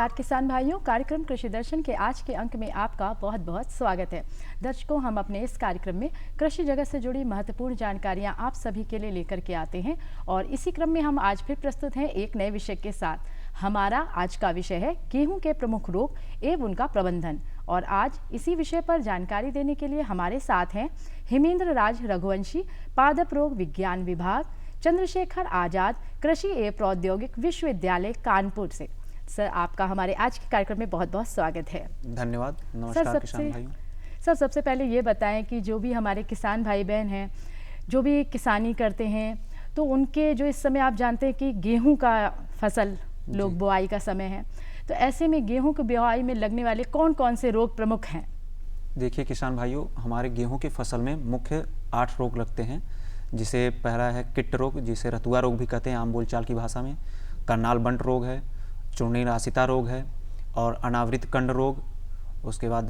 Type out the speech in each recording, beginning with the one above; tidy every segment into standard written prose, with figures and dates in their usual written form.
नमस्कार किसान भाइयों, कार्यक्रम कृषि दर्शन के आज के अंक में आपका बहुत बहुत स्वागत है। दर्शकों, हम अपने इस कार्यक्रम में कृषि जगत से जुड़ी महत्वपूर्ण जानकारियां आप सभी के लिए लेकर के आते हैं और इसी क्रम में हम आज फिर प्रस्तुत हैं एक नए विषय के साथ। हमारा आज का विषय है गेहूं के प्रमुख रोग एवं उनका प्रबंधन और आज इसी विषय पर जानकारी देने के लिए हमारे साथ हैं हेमेंद्र राज रघुवंशी, पादप रोग विज्ञान विभाग, चंद्रशेखर आजाद, कृषि एवं प्रौद्योगिक विश्वविद्यालय कानपुर से। सर, आपका हमारे आज के कार्यक्रम में बहुत बहुत स्वागत है। धन्यवाद। नमस्कार किसान भाइयों। सर, सबसे पहले ये बताएं कि जो भी हमारे किसान भाई बहन हैं जो भी किसानी करते हैं तो उनके जो इस समय आप जानते हैं कि गेहूं का फसल लोग बुआई का समय है, तो ऐसे में गेहूं की बुआई में लगने वाले कौन कौन से रोग प्रमुख हैं? देखिए किसान भाइयों, हमारे गेहूं की फसल में मुख्य 8 रोग लगते हैं, जिसे पहला है किट रोग, जिसे रतुआ रोग भी कहते हैं आम बोलचाल की भाषा में। करनाल बंट रोग है, चूर्णिरासिता रोग है और अनावृत कंड रोग। उसके बाद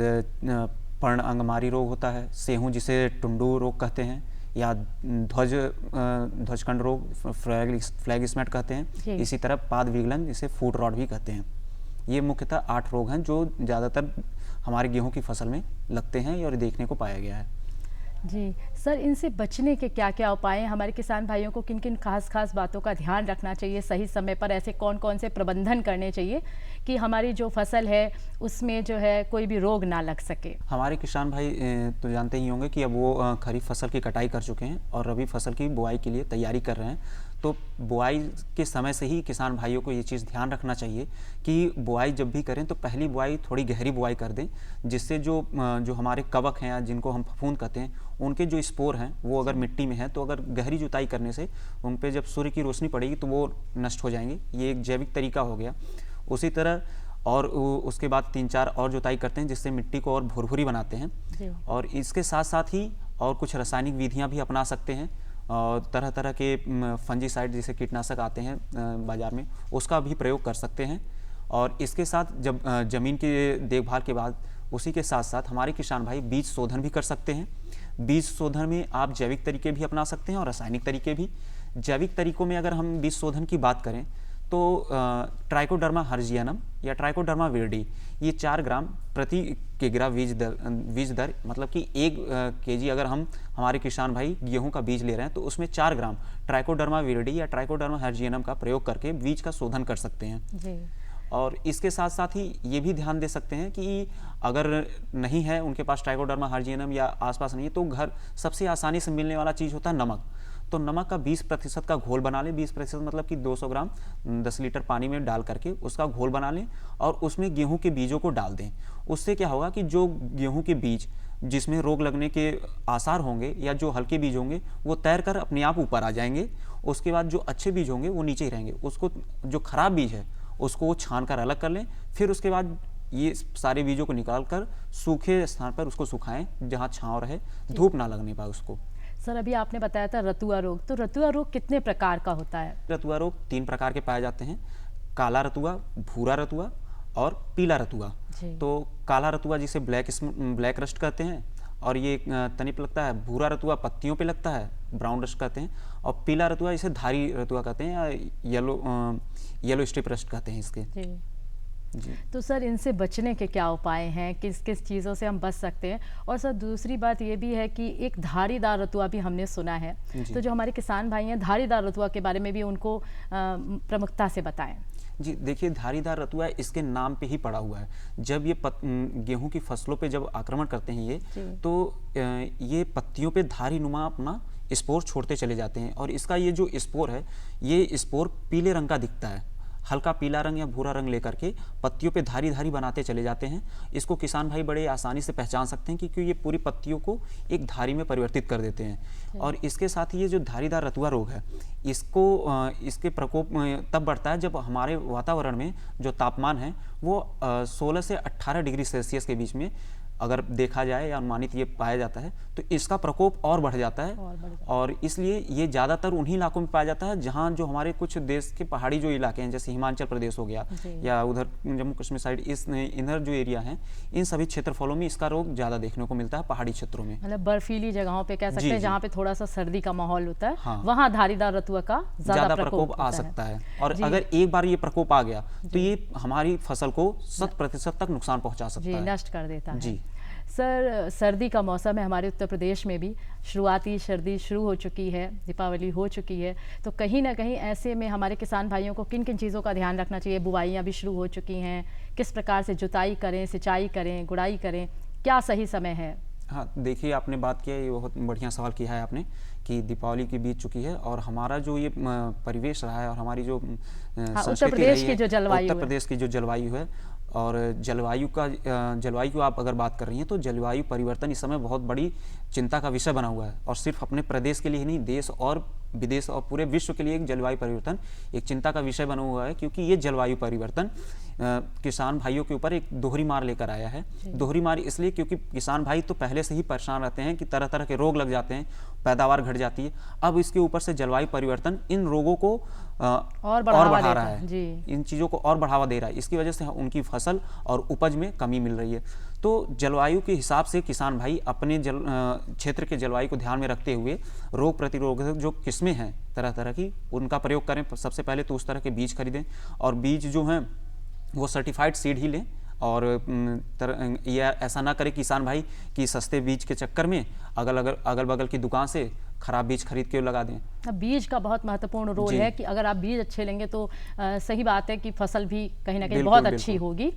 पर्ण अंगमारी रोग होता है, सेहूं जिसे टुंडू रोग कहते हैं या ध्वजकंड रोग फ्लैग स्मैट कहते हैं। इसी तरह पाद विगलन जिसे फूट रॉट भी कहते हैं। ये मुख्यतः 8 रोग हैं जो ज़्यादातर हमारे गेहूं की फसल में लगते हैं और देखने को पाया गया है। जी सर, इनसे बचने के क्या क्या उपाय हैं? हमारे किसान भाइयों को किन किन खास बातों का ध्यान रखना चाहिए? सही समय पर ऐसे कौन कौन से प्रबंधन करने चाहिए कि हमारी जो फसल है उसमें जो है कोई भी रोग ना लग सके? हमारे किसान भाई तो जानते ही होंगे कि अब वो खरीफ फसल की कटाई कर चुके हैं और रबी फसल की बुआई के लिए तैयारी कर रहे हैं। तो बुआई के समय से ही किसान भाइयों को ये चीज़ ध्यान रखना चाहिए कि बुआई जब भी करें तो पहली बुआई थोड़ी गहरी बुआई कर दें, जिससे जो हमारे कवक हैं या जिनको हम फफूंद कहते हैं, उनके जो स्पोर हैं वो अगर मिट्टी में है तो अगर गहरी जुताई करने से उन पे जब सूर्य की रोशनी पड़ेगी तो वो नष्ट हो जाएंगे। ये एक जैविक तरीका हो गया। उसी तरह और उसके बाद 3-4 और जुताई करते हैं जिससे मिट्टी को और भुरभुरी बनाते हैं। और इसके साथ साथ ही और कुछ रासायनिक विधियाँ भी अपना सकते हैं और तरह तरह के फंजीसाइड जैसे कीटनाशक आते हैं बाज़ार में, उसका भी प्रयोग कर सकते हैं। और इसके साथ जब ज़मीन की देखभाल के बाद उसी के साथ साथ हमारे किसान भाई बीज शोधन भी कर सकते हैं। बीज शोधन में आप जैविक तरीके भी अपना सकते हैं और रासायनिक तरीके भी। जैविक तरीकों में अगर हम बीज शोधन की बात करें तो ट्राइकोडर्मा हर्जियनम या ट्राइकोडर्मा विर्डी, ये 4 ग्राम प्रति किग्रा बीज दर मतलब कि 1 केजी अगर हम हमारे किसान भाई गेहूं का बीज ले रहे हैं तो उसमें 4 ग्राम ट्राइकोडर्मा विर्डी या ट्राइकोडर्मा हर्जियनम का प्रयोग करके बीज का शोधन कर सकते हैं जी। और इसके साथ साथ ही ये भी ध्यान दे सकते हैं कि अगर नहीं है उनके पास ट्राइकोडर्मा हर्जियनम या आसपास नहीं है तो घर सबसे आसानी से मिलने वाला चीज़ होता है नमक। तो नमक का 20% का घोल बना लें। 20% मतलब कि 200 ग्राम 10 लीटर पानी में डाल करके उसका घोल बना लें और उसमें गेहूं के बीजों को डाल दें। उससे क्या होगा कि जो गेहूं के बीज जिसमें रोग लगने के आसार होंगे या जो हल्के बीज होंगे वो तैर कर अपने आप ऊपर आ जाएंगे। उसके बाद जो अच्छे बीज होंगे वो नीचे ही रहेंगे। उसको जो खराब बीज है उसको वो छान कर अलग कर लें। फिर उसके बाद ये सारे बीजों को निकाल कर सूखे स्थान पर उसको सुखाएं जहाँ छाँव रहे, धूप ना लगने पाए उसको। सर, अभी आपने बताया था रतुआ रोग, तो रतुआ रोग कितने प्रकार का होता है? रतुआ रोग 3 प्रकार के पाए जाते हैं, काला रतुआ, भूरा रतुआ और पीला रतुआ। तो काला रतुआ जिसे ब्लैक रस्ट कहते हैं और ये तनी पे लगता है। भूरा रतुआ पत्तियों पे लगता है, ब्राउन रस्ट कहते हैं। और पीला रतुआ इसे धारी रतुआ कहते हैं या येलो स्ट्रिप रस्ट कहते हैं इसके जी। तो सर, इनसे बचने के क्या उपाय हैं? किस किस चीज़ों से हम बच सकते हैं? और सर दूसरी बात ये भी है कि एक धारीदार रतुआ भी हमने सुना है, तो जो हमारे किसान भाई हैं धारीदार रतुआ के बारे में भी उनको प्रमुखता से बताएं। जी देखिए, धारीदार रतुआ इसके नाम पे ही पड़ा हुआ है। जब ये गेहूं की फसलों पे जब आक्रमण करते हैं ये तो ये पत्तियों पे धारी नुमा अपना स्पोर छोड़ते चले जाते हैं और इसका ये जो स्पोर है ये स्पोर पीले रंग का दिखता है। हल्का पीला रंग या भूरा रंग लेकर के पत्तियों पे धारी धारी बनाते चले जाते हैं। इसको किसान भाई बड़े आसानी से पहचान सकते हैं क्योंकि ये पूरी पत्तियों को एक धारी में परिवर्तित कर देते हैं। और इसके साथ ही ये जो धारीदार रतुआ रोग है इसके प्रकोप तब बढ़ता है जब हमारे वातावरण में जो तापमान है वो 16 से 18 डिग्री सेल्सियस के बीच में अगर देखा जाए या अनुमानित ये पाया जाता है तो इसका प्रकोप और बढ़ जाता है। और इसलिए ये ज़्यादातर उन्हीं इलाकों में पाया जाता है जहाँ जो हमारे कुछ देश के पहाड़ी जो इलाके हैं, जैसे हिमाचल प्रदेश हो गया या उधर जम्मू कश्मीर साइड, इधर जो एरिया हैं, इन सभी क्षेत्रफलों में इसका रोग ज़्यादा देखने को मिलता है, पहाड़ी क्षेत्रों में। मतलब बर्फीली जगहों पे कह सकते हैं जहाँ पे थोड़ा सा सर्दी का माहौल होता है, हाँ, वहाँ धारीदार रतुआ का ज़्यादा प्रकोप आ सकता है। और अगर एक बार ये प्रकोप आ गया तो ये हमारी फसल को 100% तक नुकसान पहुंचा सकता है, नष्ट कर देता है। जी सर, सर्दी का मौसम है हमारे उत्तर प्रदेश में भी, शुरुआती सर्दी शुरू हो चुकी है, दीपावली हो चुकी है, तो कहीं ना कहीं ऐसे में हमारे किसान भाइयों को किन किन चीज़ों का ध्यान रखना चाहिए? बुवाइयाँ भी शुरू हो चुकी हैं, किस प्रकार से जुताई करें, सिंचाई करें, गुड़ाई करें, क्या सही समय है? हाँ, देखिए आपने बात किया, ये बहुत बढ़िया सवाल किया है आपने कि दीपावली की बीत चुकी है और हमारा जो ये परिवेश रहा है और हमारी जो उत्तर प्रदेश की जो जलवायु, उत्तर प्रदेश की जो जलवायु है, और जलवायु आप अगर बात कर रही हैं तो जलवायु परिवर्तन इस समय बहुत बड़ी चिंता का विषय बना हुआ है। और सिर्फ अपने प्रदेश के लिए ही नहीं, देश और विदेश और पूरे विश्व के लिए एक जलवायु परिवर्तन एक चिंता का विषय बना हुआ है, क्योंकि ये जलवायु परिवर्तन किसान भाइयों के ऊपर एक दोहरी मार लेकर आया है। दोहरी मार इसलिए क्योंकि किसान भाई तो पहले से ही परेशान रहते हैं कि तरह तरह के रोग लग जाते हैं, पैदावार घट जाती है। अब इसके ऊपर से जलवायु परिवर्तन इन रोगों को और बढ़ा रहा है जी। इन चीज़ों को और बढ़ावा दे रहा है। इसकी वजह से उनकी फसल और उपज में कमी मिल रही है। तो जलवायु के हिसाब से किसान भाई अपने क्षेत्र के जलवायु को ध्यान में रखते हुए रोग प्रतिरोधक जो किस्में हैं तरह तरह की, उनका प्रयोग करें। सबसे पहले तो उस तरह के बीज खरीदें और बीज जो हैं वो सर्टिफाइड सीड ही लें। और यह ऐसा ना करे किसान भाई कि सस्ते बीज के चक्कर में अगल बगल की दुकान से खराब बीज खरीद के लगा दें। बीज का बहुत महत्वपूर्ण रोल है कि अगर आप बीज अच्छे लेंगे तो सही बात है कि फसल भी कहीं ना कहीं बहुत अच्छी होगी।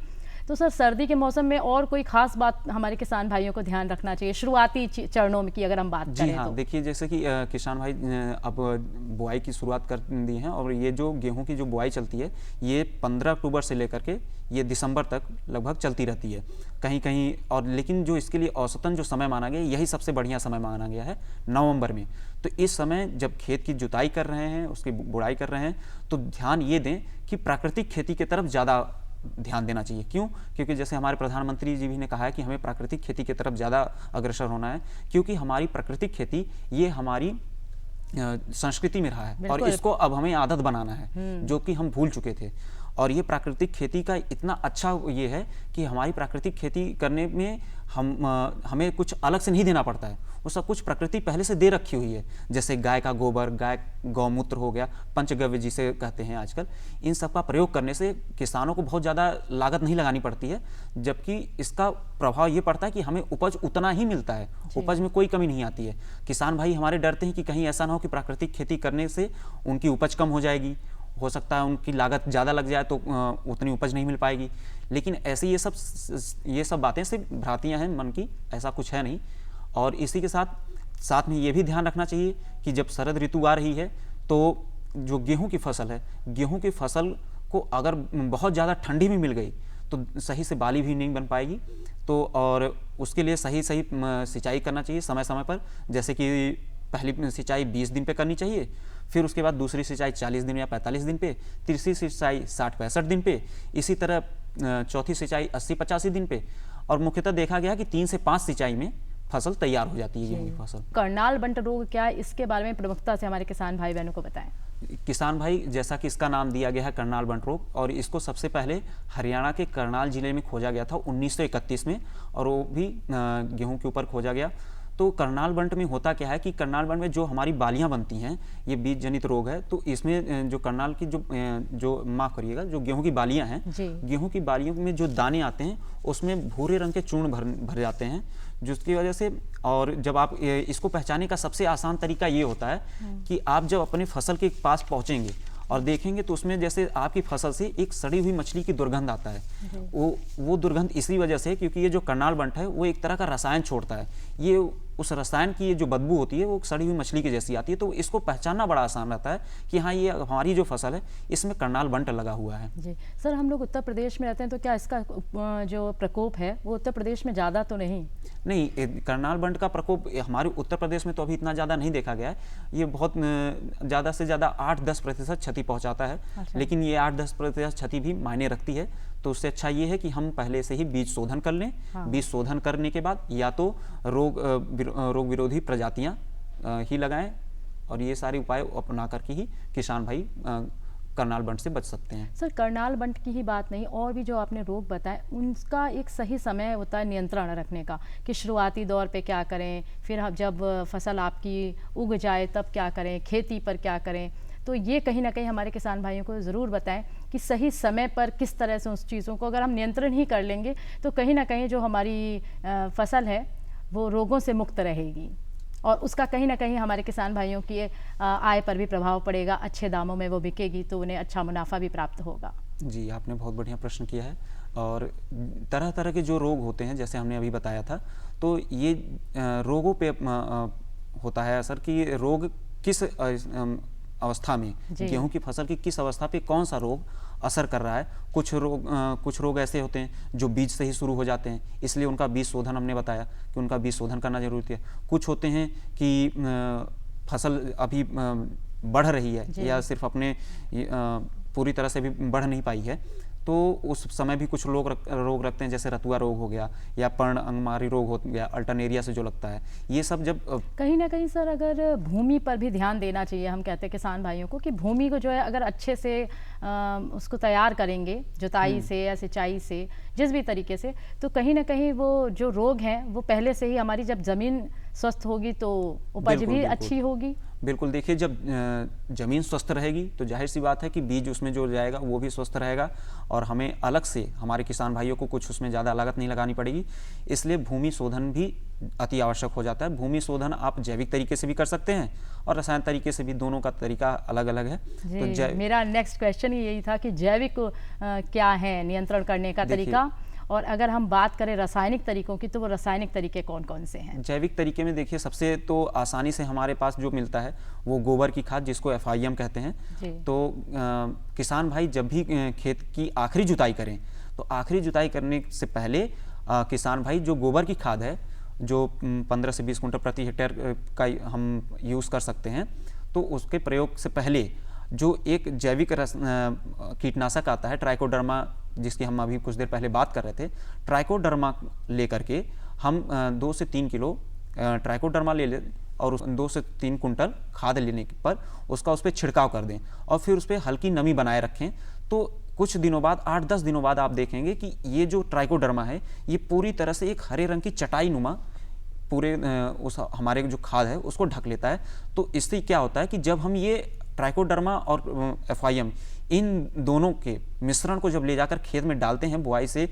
तो सर, सर्दी के मौसम में और कोई खास बात हमारे किसान भाइयों को ध्यान रखना चाहिए शुरुआती चरणों में की अगर हम बात करें? हाँ, देखिए जैसे कि किसान भाई अब बुआई की शुरुआत कर दी है और ये जो गेहूं की जो बुआई चलती है ये 15 अक्टूबर से लेकर के ये दिसंबर तक लगभग चलती रहती है कहीं कहीं। और लेकिन जो इसके लिए औसतन जो समय माना गया, यही सबसे बढ़िया समय माना गया है नवंबर में। तो इस समय जब खेत की जुताई कर रहे हैं, उसकी बुड़ाई कर रहे हैं, तो ध्यान ये दें कि प्राकृतिक खेती की तरफ ज़्यादा ध्यान देना चाहिए। क्यों? क्योंकि जैसे हमारे प्रधानमंत्री जी भी ने कहा है कि हमें प्राकृतिक खेती की तरफ ज़्यादा अग्रसर होना है, क्योंकि हमारी प्राकृतिक खेती ये हमारी संस्कृति में रहा है और इसको अब हमें आदत बनाना है, जो कि हम भूल चुके थे। और ये प्राकृतिक खेती का इतना अच्छा ये है कि हमारी प्राकृतिक खेती करने में हमें कुछ अलग से नहीं देना पड़ता है, वो सब कुछ प्रकृति पहले से दे रखी हुई है। जैसे गाय का गोबर, गौमूत्र हो गया, पंचगव्य जिसे कहते हैं आजकल, इन सब का प्रयोग करने से किसानों को बहुत ज़्यादा लागत नहीं लगानी पड़ती है, जबकि इसका प्रभाव ये पड़ता है कि हमें उपज उतना ही मिलता है, उपज में कोई कमी नहीं आती है। किसान भाई हमारे डरते हैं कि कहीं ऐसा ना हो कि प्राकृतिक खेती करने से उनकी उपज कम हो जाएगी, हो सकता है उनकी लागत ज़्यादा लग जाए तो उतनी उपज नहीं मिल पाएगी। लेकिन ऐसे ये सब बातें सिर्फ भ्रांतियाँ हैं मन की, ऐसा कुछ है नहीं। और इसी के साथ में ये भी ध्यान रखना चाहिए कि जब शरद ऋतु आ रही है तो जो गेहूं की फसल है, गेहूं की फसल को अगर बहुत ज़्यादा ठंडी भी मिल गई तो सही से बाली भी नहीं बन पाएगी। तो और उसके लिए सही सिंचाई करना चाहिए समय समय पर। जैसे कि पहली सिंचाई 20 दिन पे करनी चाहिए, फिर उसके बाद दूसरी सिंचाई 40 दिन या 45 दिन पे, तीसरी सिंचाई 60-65 दिन पे, इसी तरह चौथी सिंचाई 80-85 दिन पे। और मुख्यतः देखा गया कि 3 से 5 सिंचाई में फसल तैयार हो जाती है गेहूं की फसल। करनाल बंट रोग क्या है, इसके बारे में प्रमुखता से हमारे किसान भाई बहनों को बताएं। किसान भाई, जैसा कि इसका नाम दिया गया है करनाल बंट रोग, और इसको सबसे पहले हरियाणा के करनाल जिले में खोजा गया था 1931 में, और वो भी गेहूं के ऊपर खोजा गया। तो करनाल बंट में होता क्या है कि करनाल बंट में जो हमारी बालियां बनती हैं, ये बीज जनित रोग है। तो इसमें जो करनाल की जो माफ़ करिएगा, जो गेहूं की बालियां हैं, गेहूं की बालियों में जो दाने आते हैं उसमें भूरे रंग के चूर्ण भर जाते हैं, जिसकी वजह से। और जब आप इसको पहचानने का सबसे आसान तरीका ये होता है कि आप जब अपने फसल के पास पहुंचेंगे और देखेंगे तो उसमें जैसे आपकी फसल से एक सड़ी हुई मछली की दुर्गंध आता है। वो दुर्गंध इसी वजह से, क्योंकि ये जो करनाल बंट है वो एक तरह का रसायन छोड़ता है। ये उस रसायन की ये जो बदबू होती है वो सड़ी हुई मछली की जैसी आती है। तो इसको पहचानना बड़ा आसान रहता है कि हाँ, ये हमारी जो फसल है इसमें करनाल बंट लगा हुआ है। जी सर, हम लोग उत्तर प्रदेश में रहते हैं, तो क्या इसका जो प्रकोप है वो उत्तर प्रदेश में ज़्यादा तो नहीं? करनाल बंट का प्रकोप हमारे उत्तर प्रदेश में तो अभी इतना ज़्यादा नहीं देखा गया है। ये बहुत ज़्यादा से ज़्यादा 8-10% क्षति पहुँचाता है। लेकिन ये 8-10% क्षति भी मायने रखती है। तो उससे अच्छा ये है कि हम पहले से ही बीज शोधन कर लें। हाँ। बीज शोधन करने के बाद या तो रोग विरोधी प्रजातियां ही लगाएं, और ये सारे उपाय अपना करके ही किसान भाई करनाल बंट से बच सकते हैं। सर, करनाल बंट की ही बात नहीं, और भी जो आपने रोग बताए उनका एक सही समय होता है नियंत्रण रखने का, कि शुरुआती दौर पे क्या करें, फिर जब फसल आपकी उग जाए तब क्या करें, खेती पर क्या करें। तो ये कहीं ना कहीं हमारे किसान भाइयों को ज़रूर बताएं कि सही समय पर किस तरह से उस चीज़ों को अगर हम नियंत्रण ही कर लेंगे तो कहीं ना कहीं जो हमारी फसल है वो रोगों से मुक्त रहेगी, और उसका कहीं ना कहीं हमारे किसान भाइयों की आय पर भी प्रभाव पड़ेगा। अच्छे दामों में वो बिकेगी तो उन्हें अच्छा मुनाफा भी प्राप्त होगा। जी, आपने बहुत बढ़िया प्रश्न किया है। और तरह तरह के जो रोग होते हैं, जैसे हमने अभी बताया था, तो ये रोगों पे होता है असर कि रोग किस अवस्था में, गेहूं की फसल की किस अवस्था पे कौन सा रोग असर कर रहा है। कुछ रोग ऐसे होते हैं जो बीज से ही शुरू हो जाते हैं, इसलिए उनका बीज शोधन हमने बताया कि उनका बीज शोधन करना जरूरी है। कुछ होते हैं कि फसल अभी बढ़ रही है या सिर्फ अपने पूरी तरह से भी बढ़ नहीं पाई है, तो उस समय भी कुछ रोग रखते हैं, जैसे रतुआ रोग हो गया या पर्ण अंगमारी रोग हो गया, अल्टरनेरिया से जो लगता है। ये सब जब कहीं ना कहीं सर अगर भूमि पर भी ध्यान देना चाहिए। हम कहते हैं किसान भाइयों को कि भूमि को जो है अगर अच्छे से उसको तैयार करेंगे, जुताई से या सिंचाई से, जिस भी तरीके से, तो कहीं ना कहीं वो जो रोग हैं वो पहले से ही, हमारी जब ज़मीन स्वस्थ होगी तो उपज भी अच्छी होगी। बिल्कुल, देखिए जब ज़मीन स्वस्थ रहेगी तो जाहिर सी बात है कि बीज उसमें जो जाएगा वो भी स्वस्थ रहेगा, और हमें अलग से, हमारे किसान भाइयों को कुछ उसमें ज़्यादा लागत नहीं लगानी पड़ेगी। इसलिए भूमि शोधन भी अति आवश्यक हो जाता है। भूमि शोधन आप जैविक तरीके से भी कर सकते हैं और रसायन तरीके से भी, दोनों का तरीका अलग अलग है। तो मेरा नेक्स्ट क्वेश्चन ही यही था कि जैविक क्या है नियंत्रण करने का तरीका, और अगर हम बात करें रासायनिक तरीकों की तो वो रासायनिक तरीके कौन कौन से हैं? जैविक तरीके में देखिए, सबसे तो आसानी से हमारे पास जो मिलता है वो गोबर की खाद, जिसको FIM कहते हैं। तो किसान भाई जब भी खेत की आखिरी जुताई करें, तो आखिरी जुताई करने से पहले किसान भाई जो गोबर की खाद है, जो 15 से 20 कुंटल प्रति हेक्टेयर का हम यूज़ कर सकते हैं, तो उसके प्रयोग से पहले जो एक जैविक कीटनाशक आता है ट्राइकोडर्मा, जिसकी हम अभी कुछ देर पहले बात कर रहे थे, ट्राइकोडर्मा लेकर के हम 2 से 3 किलो ट्राइकोडर्मा ले लें और 2 से 3 कुंटल खाद लेने पर उसका उस पर छिड़काव कर दें, और फिर उस पर हल्की नमी बनाए रखें। तो कुछ दिनों बाद, 8-10 दिनों बाद आप देखेंगे कि ये जो ट्राइकोडर्मा है ये पूरी तरह से एक हरे रंग की चटाई नुमा पूरे उस हमारे जो खाद है उसको ढक लेता है। तो इससे क्या होता है कि जब हम ये ट्राइकोडर्मा और FIM, इन दोनों के मिश्रण को जब ले जाकर खेत में डालते हैं बुआई से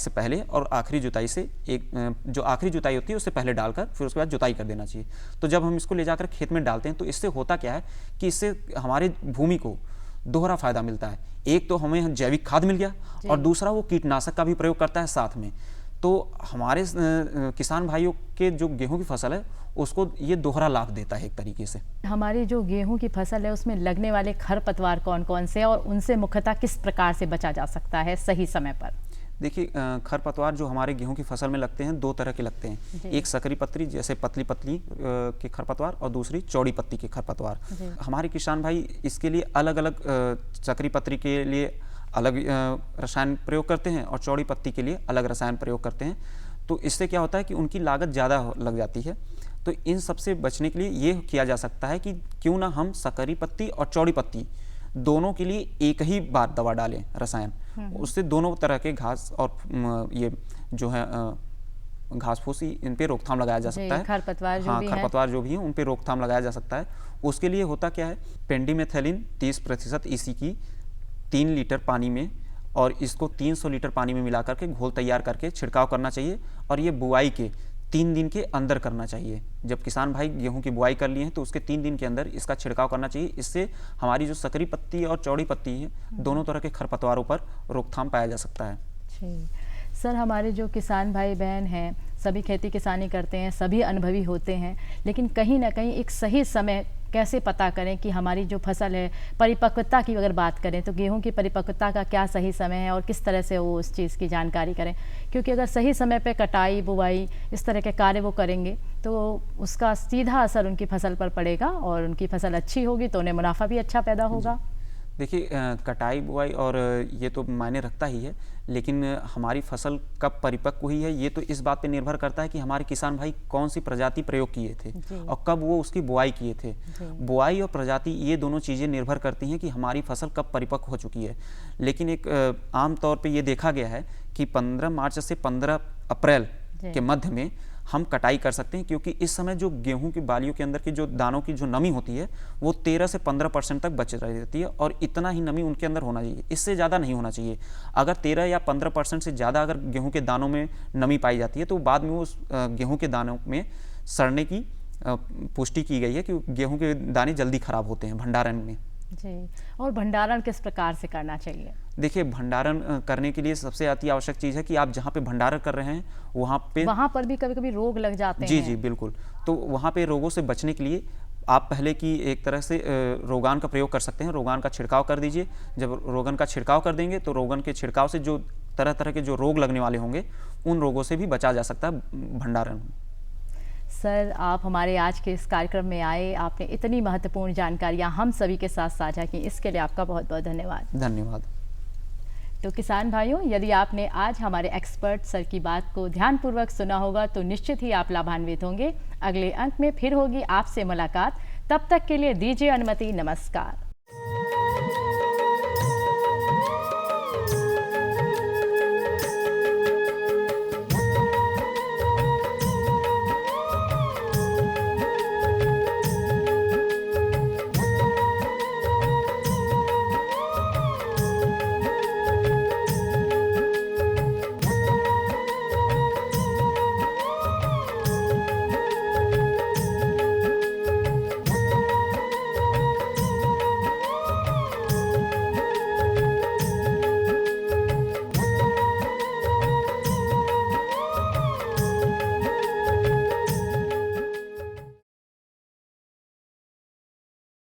पहले और आखिरी जुताई से, एक जो आखिरी जुताई होती है उससे पहले डालकर फिर उसके बाद जुताई कर देना चाहिए। तो जब हम इसको ले जाकर खेत में डालते हैं तो इससे होता क्या है कि इससे हमारे भूमि को दोहरा फायदा मिलता है। एक तो हमें जैविक खाद मिल गया और दूसरा वो कीटनाशक का भी प्रयोग करता है साथ में। तो हमारे किसान भाइयों के जो गेहूं की फसल है उसको ये दोहरा लाभ देता है एक तरीके से। हमारी जो गेहूं की फसल है उसमें लगने वाले खरपतवार कौन कौन से हैं और उनसे मुख्यतः किस प्रकार से बचा जा सकता है सही समय पर? देखिए, खरपतवार जो हमारे गेहूं की फसल में लगते हैं 2 तरह के लगते हैं। एक सकरी पत्ती, जैसे पतली पतली के खरपतवार, और दूसरी चौड़ी पत्ती के खरपतवार। हमारे किसान भाई इसके लिए अलग अलग, सकरी पत्ती के लिए अलग रसायन प्रयोग करते हैं और चौड़ी पत्ती के लिए अलग रसायन प्रयोग करते हैं। तो इससे क्या होता है कि उनकी लागत ज़्यादा लग जाती है। तो इन सब से बचने के लिए ये किया जा सकता है कि क्यों ना हम सकरी पत्ती और चौड़ी पत्ती दोनों के लिए एक ही बार दवा डालें रसायन। उससे दोनों तरह के घास और ये जो है घास फूस, इन पे रोकथाम लगाया जा सकता है। खरपतवार जो भी है उन पे रोकथाम लगाया जा सकता है। उसके लिए होता क्या है, पेंडिमेथलिन 30% EC की 3 लीटर पानी में, और इसको 300 लीटर पानी में मिला करके घोल तैयार करके छिड़काव करना चाहिए। और ये बुआई के 3 दिन के अंदर करना चाहिए। जब किसान भाई गेहूं की बुआई कर लिए हैं तो उसके 3 दिन के अंदर इसका छिड़काव करना चाहिए। इससे हमारी जो सकरी पत्ती और चौड़ी पत्ती है दोनों तरह के खरपतवारों पर रोकथाम पाया जा सकता है। सर, हमारे जो किसान भाई बहन हैं सभी खेती किसानी करते हैं, सभी अनुभवी होते हैं, लेकिन कहीं ना कहीं एक सही समय कैसे पता करें कि हमारी जो फसल है, परिपक्वता की अगर बात करें तो गेहूं की परिपक्वता का क्या सही समय है और किस तरह से वो उस चीज़ की जानकारी करें? क्योंकि अगर सही समय पे कटाई, बुवाई, इस तरह के कार्य वो करेंगे तो उसका सीधा असर उनकी फसल पर पड़ेगा और उनकी फसल अच्छी होगी तो उन्हें मुनाफा भी अच्छा पैदा होगा। देखिए कटाई बुआई और ये तो मायने रखता ही है, लेकिन हमारी फसल कब परिपक्व हुई है ये तो इस बात पे निर्भर करता है कि हमारे किसान भाई कौन सी प्रजाति प्रयोग किए थे और कब वो उसकी बुआई किए थे। बुआई और प्रजाति ये दोनों चीज़ें निर्भर करती हैं कि हमारी फसल कब परिपक्व हो चुकी है। लेकिन एक आम तौर पे ये देखा गया है कि 15 मार्च से 15 अप्रैल के मध्य में हम कटाई कर सकते हैं, क्योंकि इस समय जो गेहूं की बालियों के अंदर की जो दानों की जो नमी होती है वो 13 से 15% तक बच रहती है और इतना ही नमी उनके अंदर होना चाहिए, इससे ज़्यादा नहीं होना चाहिए। अगर 13 या 15% से ज़्यादा अगर गेहूं के दानों में नमी पाई जाती है तो बाद में उस गेहूं के दानों में सड़ने की पुष्टि की गई है कि गेहूँ के दाने जल्दी खराब होते हैं भंडारण में। जी, और भंडारण किस प्रकार से करना चाहिए? देखिए भंडारण करने के लिए सबसे अति आवश्यक चीज़ है कि आप जहाँ पे भंडारण कर रहे हैं वहाँ पर भी कभी-कभी रोग लग जाते हैं। जी जी बिल्कुल। तो वहाँ पे रोगों से बचने के लिए आप पहले की एक तरह से रोगान का प्रयोग कर सकते हैं। रोगान का छिड़काव कर दीजिए। जब रोगन का छिड़काव कर देंगे तो रोगन के छिड़काव से जो तरह तरह के जो रोग लगने वाले होंगे उन रोगों से भी बचा जा सकता है भंडारण में। सर, आप हमारे आज के इस कार्यक्रम में आए, आपने इतनी महत्वपूर्ण जानकारियाँ हम सभी के साथ साझा की, इसके लिए आपका बहुत बहुत धन्यवाद। धन्यवाद। तो किसान भाइयों, यदि आपने आज हमारे एक्सपर्ट सर की बात को ध्यानपूर्वक सुना होगा तो निश्चित ही आप लाभान्वित होंगे। अगले अंक में फिर होगी आपसे मुलाकात, तब तक के लिए दीजिए अनुमति। नमस्कार।